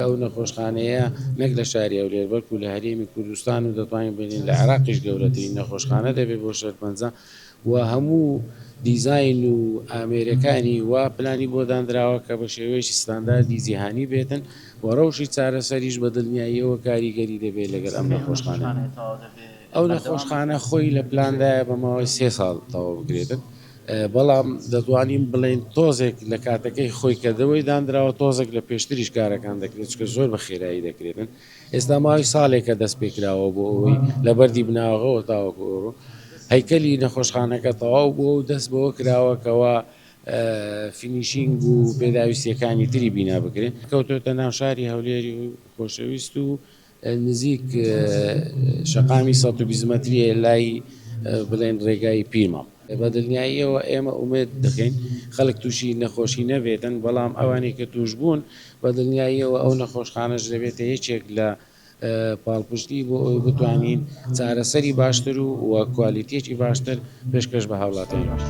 ئەو نەخۆشخانەیە نەک لە شاری هەولێر بەڵکو لە هەرێمی کوردستان و دەتوانین ببینین لە عێراقیش گەورەترین نەخۆشخانە دەبێت بۆ شەرپەنجە و هەموو دیزاین و ئامێرەکانی وا پلانی بۆ دانراوە کە بە شێوەیەکی ستانداردی جیهانی بێتن و ڕەوشی چارەسەریش بە دڵنیاییەوە کاریگەری دەبێت لەگەڵ ئەم نەخۆشخانە. ئەو نەخۆشخانە خۆی لە پلاندایە بە ماوەی 3 ساڵ تەواو بکرێتن، بەڵام دەتوانین بڵێن تۆزێک لە کاتەکەی خۆی کردەوەی دانراوە تۆزێک لە پێشتریش کارەکان دەکرێت چکە زۆر بە خێرایی دەکرێتن. ئێستا ماوەی ساڵێکە دەست پێکراوە بۆ ئەوەی لە بەردی بناوەوە تاوەکو ئەوڕۆ هەیکەلی نەخۆشخانەکە تەواو بووە و دەست بەوە کراوەکەوە فینیشینگ و پێداویستیەکانی تری بینا بکرێن. کەوتۆتە ناو شاری هەولێری و خۆشەویست و نزیک شەقامی 120 مەتریە لای بڵێن ڕێگای پیرماڵ. بە دڵنیاییەوە ئێمە ئومێد دەکەین خەڵک تووشی نەخۆشی نەبێتن، بەڵام ئەوانەی کە توش بوون بە دڵنیاییەوە ئەو نەخۆشخانەش دەبێتە یەکێک لە پاڵپشتی بۆ ئەوی بتوانین چارەسەری باشتر و کوالیتیەکی باشتر پێشکەش بە هاوڵاتیان باش.